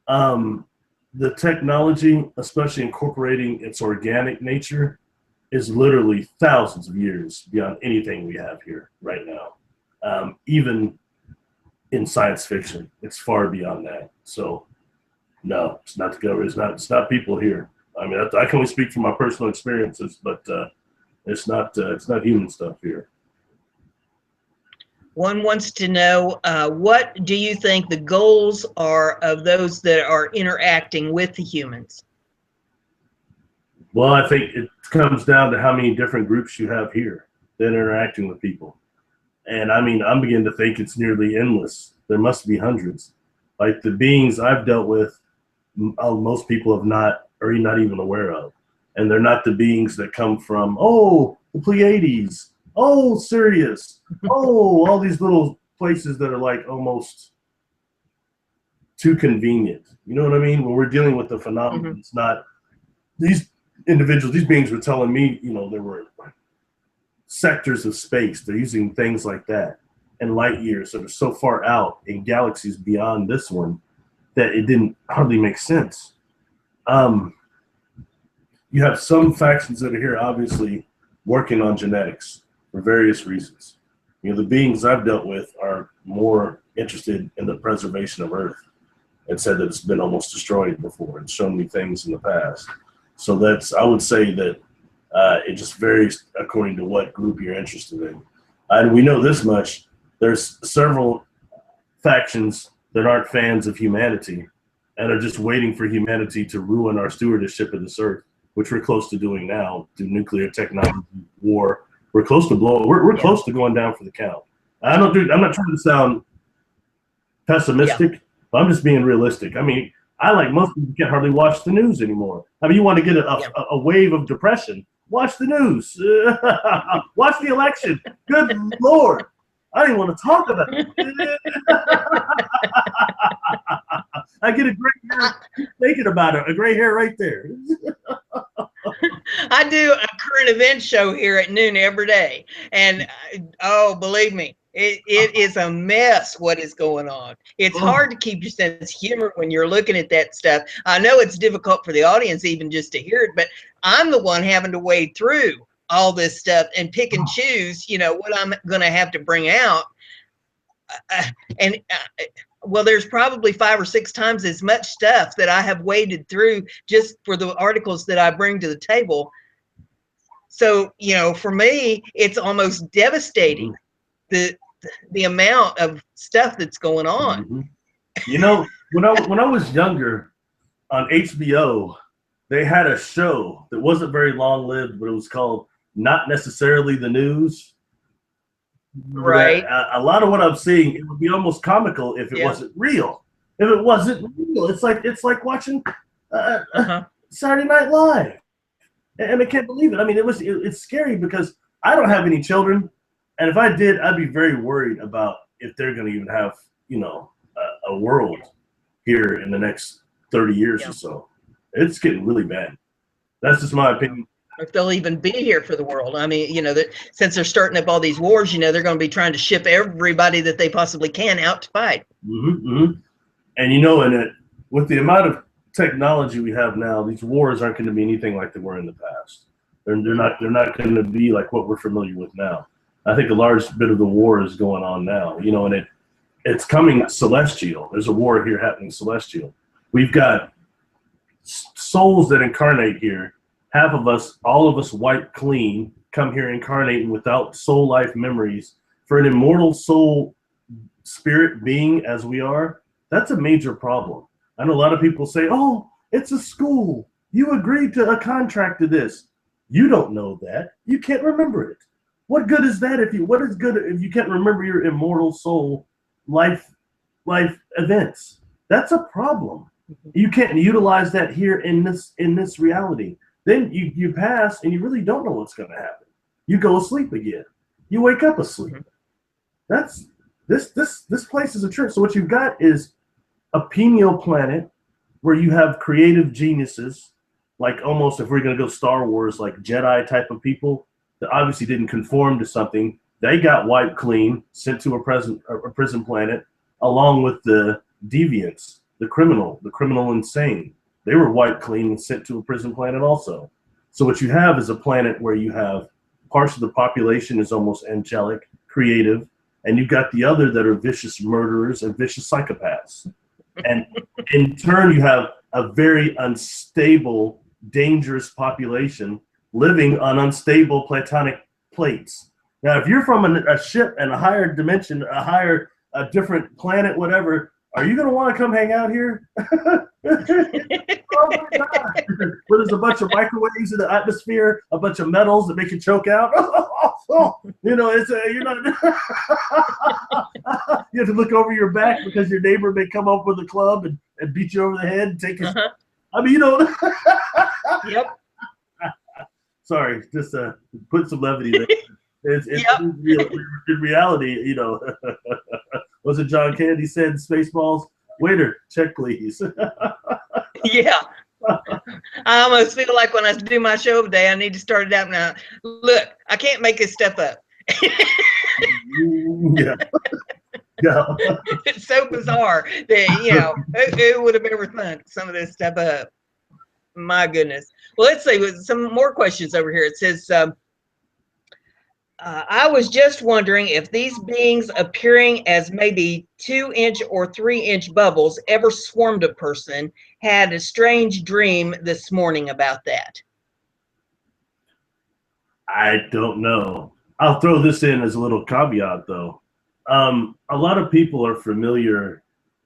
The technology, especially incorporating its organic nature, is literally thousands of years beyond anything we have here right now. Even in science fiction, it's far beyond that. So, no, it's not the government. It's not people here. I mean, I can only speak from my personal experiences, but it's not human stuff here. One wants to know, what do you think the goals are of those that are interacting with the humans? Well, I think it comes down to how many different groups you have here that are interacting with people. And I mean, I'm beginning to think it's nearly endless. There must be hundreds. Like the beings I've dealt with, most people have not, or not even aware of. And they're not the beings that come from, oh, the Pleiades, oh, Sirius, oh, all these little places that are like almost too convenient. You know what I mean? When we're dealing with the phenomenon, it's not, these individuals, these beings were telling me, you know, there were sectors of space. They're using things like that and light years that are so far out in galaxies beyond this one that it didn't hardly make sense. You have some factions that are here obviously working on genetics for various reasons. You know, the beings I've dealt with are more interested in the preservation of Earth and said that it's been almost destroyed before and shown me things in the past. So that's, I would say that it just varies according to what group you're interested in. And we know this much, there's several factions that aren't fans of humanity and are just waiting for humanity to ruin our stewardship of this Earth, which we're close to doing now through nuclear technology, war. We're close to blowing, we're close to going down for the count. I'm not trying to sound pessimistic, but I'm just being realistic. I mean, I, like most people, can't hardly watch the news anymore. I mean, you want to get a wave of depression, watch the news. Watch the election. Good Lord. I didn't want to talk about it. I get a gray hair thinking about it. A gray hair right there. I do a current event show here at noon every day. And oh, believe me, it is a mess what is going on. It's hard to keep your sense of humor when you're looking at that stuff. I know it's difficult for the audience even just to hear it, but I'm the one having to wade through all this stuff and pick and choose, you know, what I'm going to have to bring out. Well, there's probably 5 or 6 times as much stuff that I have waded through just for the articles that I bring to the table. So, you know, for me, it's almost devastating, the amount of stuff that's going on. You know, when I was younger on HBO, they had a show that wasn't very long-lived, but it was called Not Necessarily the News. Right. A lot of what I'm seeing, it would be almost comical if it wasn't real. If it wasn't real, it's like watching Saturday Night Live, and I can't believe it. I mean, it's scary because I don't have any children, and if I did, I'd be very worried about if they're going to even have, you know, a world here in the next 30 years or so. It's getting really bad. That's just my opinion. If they'll even be here for the world. I mean, you know, that since they're starting up all these wars, you know, they're going to be trying to ship everybody that they possibly can out to fight. And you know, with the amount of technology we have now, these wars aren't going to be anything like they were in the past. They're not going to be like what we're familiar with now. I think a large bit of the war is going on now, you know, and it's coming celestial. There's a war here happening celestial. We've got souls that incarnate here. Half of us, all of us white clean, come here incarnating without soul life memories. For an immortal soul spirit being as we are, that's a major problem. I know a lot of people say, oh, it's a school. You agreed to a contract to this. You don't know that. You can't remember it. What good is that what is good if you can't remember your immortal soul life events? That's a problem. You can't utilize that here in this reality. Then you pass and you really don't know what's going to happen. You go asleep again. you wake up asleep. That's this place is a church. So what you've got is a pineal planet where you have creative geniuses, like almost, if we're going to go Star Wars, like Jedi type of people that obviously didn't conform to something. They got wiped clean, sent to a prison planet, along with the deviants, the criminal insane. They were wiped clean and sent to a prison planet also. So what you have is a planet where you have parts of the population is almost angelic, creative, and you've got the other that are vicious murderers and vicious psychopaths. And in turn, you have a very unstable, dangerous population living on unstable platonic plates. Now, if you're from a ship and a higher dimension, a different planet, whatever, are you going to want to come hang out here? Oh my God. Where there's a bunch of microwaves in the atmosphere, a bunch of metals that make you choke out. You know, you're not. You have to look over your back because your neighbor may come up with a club and beat you over the head and take his. I mean, you know. Yep. Sorry, just put some levity there. It's in reality, you know. Was it John Candy said, Spaceballs? Waiter, check please. Yeah. I almost feel like when I do my show today, I need to start it out now. Look, I can't make this stuff up. Yeah. Yeah. It's so bizarre that, you know, who would have ever thought some of this stuff up? My goodness. Well, let's see, with some more questions over here. It says, I was just wondering if these beings appearing as maybe 2-inch or 3-inch bubbles ever swarmed a person. Had a strange dream this morning about that. I don't know. I'll throw this in as a little caveat, though. A lot of people are familiar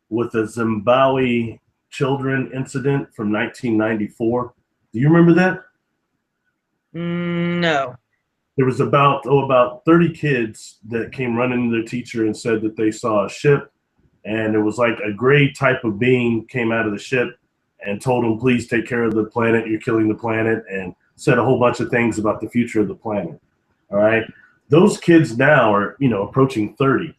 with the Zimbabwe children incident from 1994. Do you remember that? No. There was about 30 kids that came running to their teacher and said that they saw a ship, and it was like a gray type of being came out of the ship and told them, please take care of the planet, you're killing the planet, and said a whole bunch of things about the future of the planet. All right. Those kids now are, you know, approaching 30.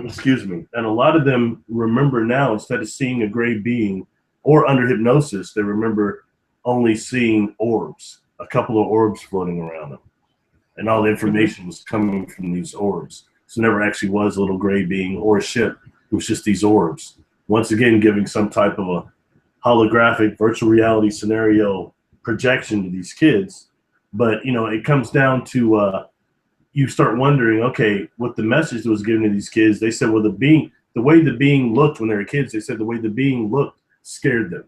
Excuse me. And a lot of them remember now, instead of seeing a gray being or under hypnosis, they remember only seeing orbs, a couple of orbs floating around them. And all the information was coming from these orbs. So never actually was a little gray being or a ship. It was just these orbs. Once again, giving some type of a holographic virtual reality scenario projection to these kids. But, you know, it comes down to you start wondering, okay, what the message that was given to these kids, they said, well, the way the being looked when they were kids, they said the way the being looked scared them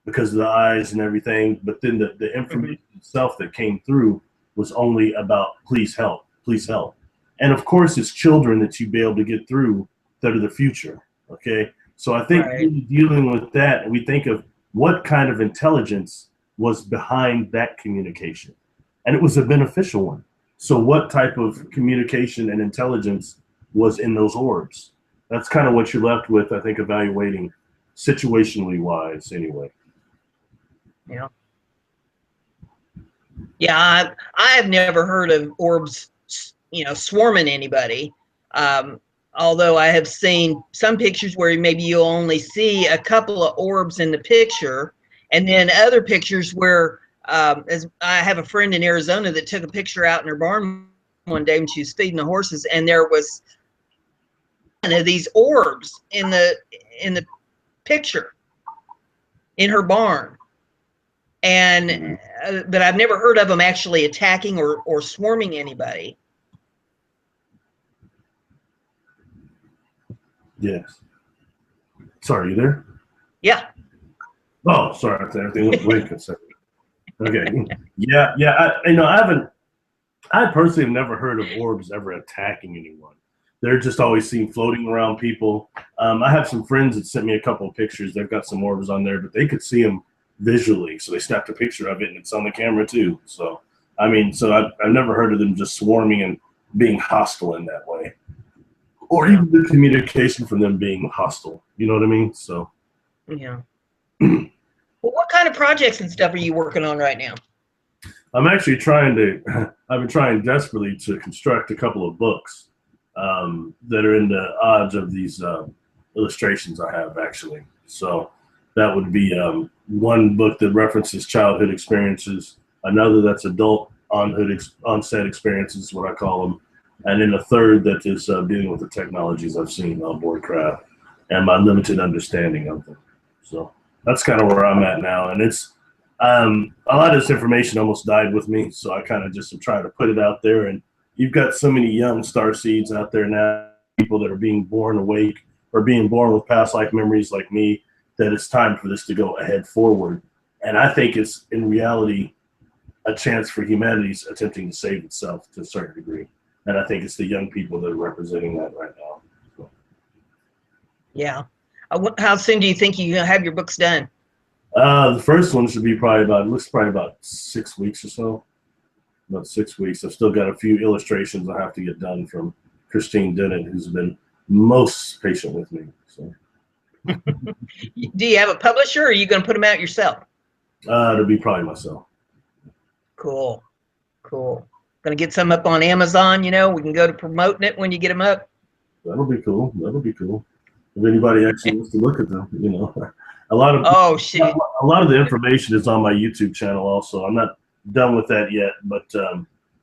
because of the eyes and everything. But then the information itself that came through was only about please help, please help. And of course, it's children that you'd be able to get through that are the future, okay? So I think really dealing with that, and we think of what kind of intelligence was behind that communication. And it was a beneficial one. So what type of communication and intelligence was in those orbs? That's kind of what you're left with, I think, evaluating situationally wise anyway. Yeah. Yeah, I have never heard of orbs, you know, swarming anybody. Although I have seen some pictures where maybe you'll only see a couple of orbs in the picture, and then other pictures where, as I have a friend in Arizona that took a picture out in her barn one day when she was feeding the horses, and there was one of these orbs in the picture in her barn. And but I've never heard of them actually attacking or swarming anybody. Yes. Sorry, you there? Yeah. Oh, sorry. Everything went blank a second. Okay. Yeah. I personally have never heard of orbs ever attacking anyone. They're just always seen floating around people. I have some friends that sent me a couple of pictures. They've got some orbs on there, but they could see them visually. So they snapped a picture of it, and it's on the camera too. So, I mean, I've never heard of them just swarming and being hostile in that way. Or even the communication from them being hostile. You know what I mean? So. Yeah. Well, what kind of projects and stuff are you working on right now? I'm actually trying to, I've been trying desperately to construct a couple of books that are in the odds of these illustrations I have, actually. So that would be one book that references childhood experiences, another that's adult onset experiences, what I call them, and then a third that is dealing with the technologies I've seen on board craft and my limited understanding of them. So that's kind of where I'm at now. And it's a lot of this information almost died with me, so I kind of just am trying to put it out there. And you've got so many young star seeds out there now, people that are being born awake or being born with past life memories like me, that it's time for this to go ahead forward. And I think it's in reality a chance for humanity's attempting to save itself to a certain degree. And I think it's the young people that are representing that right now. So. Yeah. How soon do you think you have your books done? The first one should be probably about 6 weeks or so. About 6 weeks. I've still got a few illustrations I have to get done from Christine Dennett, who's been most patient with me. So. Do you have a publisher, or are you going to put them out yourself? It'll be probably myself. Cool. Cool. Going to get some up on Amazon, you know, we can go to promoting it when you get them up. That'll be cool. That'll be cool. If anybody actually wants to look at them, you know. A lot of the information is on my YouTube channel also. I'm not done with that yet, but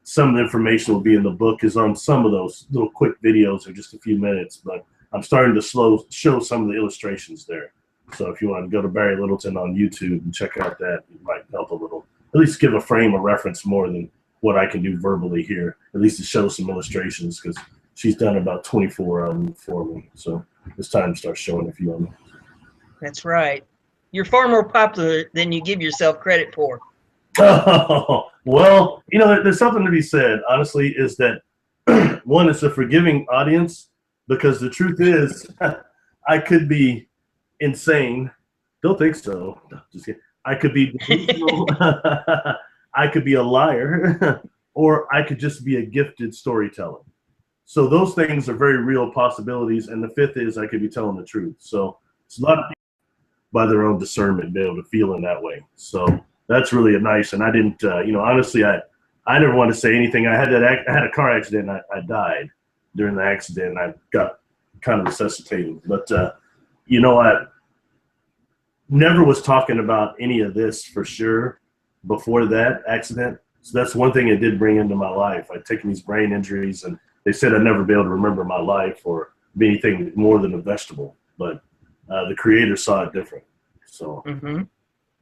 some of the information will be in the book, is on some of those little quick videos or just a few minutes, but I'm starting to show some of the illustrations there. So if you want to go to Barry Littleton on YouTube and check out that, it might help a little. At least give a frame of reference more than what I can do verbally here. At least to show some illustrations, because she's done about 24 of them for me. So it's time to start showing a few of them. That's right. You're far more popular than you give yourself credit for. Oh, well, you know, there's something to be said, honestly, is that one, it's a forgiving audience, because the truth is I could be insane. Don't think so. No, just kidding. I could be delusional. I could be a liar, or I could just be a gifted storyteller. So those things are very real possibilities. And the fifth is I could be telling the truth. So it's a lot of people by their own discernment be able to feel in that way. So that's really nice. And I didn't, you know, honestly, I never want to say anything. I had a car accident. And I died during the accident. And I got kind of resuscitated. But, you know, I never was talking about any of this for sure before that accident. So that's one thing it did bring into my life. I'd taken these brain injuries, and they said I'd never be able to remember my life or be anything more than a vegetable. But the Creator saw it different. So, you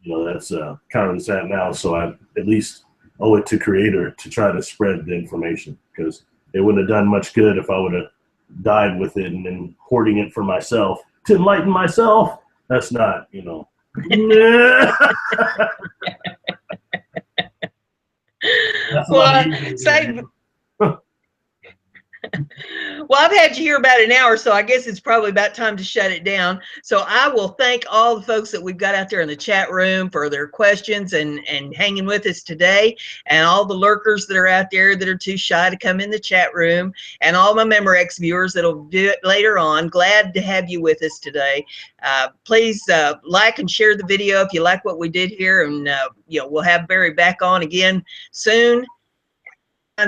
know, that's kind of what's at now. So I at least owe it to Creator to try to spread the information, because it wouldn't have done much good if I would have died with it and then hoarding it for myself to enlighten myself. That's not, you know. Well, say, well, I've had you here about an hour, so I guess it's probably about time to shut it down. So I will thank all the folks that we've got out there in the chat room for their questions and hanging with us today, and all the lurkers that are out there that are too shy to come in the chat room, and all my Memorex viewers that'll do it later on. Glad to have you with us today. Please like and share the video if you like what we did here, and you know, we'll have Barry back on again soon.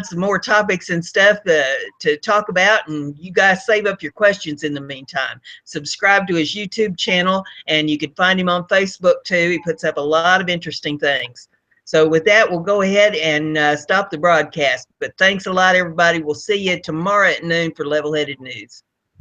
Some more topics and stuff to talk about, and you guys save up your questions in the meantime. Subscribe to his YouTube channel, and you can find him on Facebook too. He puts up a lot of interesting things. So with that, we'll go ahead and stop the broadcast. But thanks a lot, everybody. We'll see you tomorrow at noon for Level Headed News.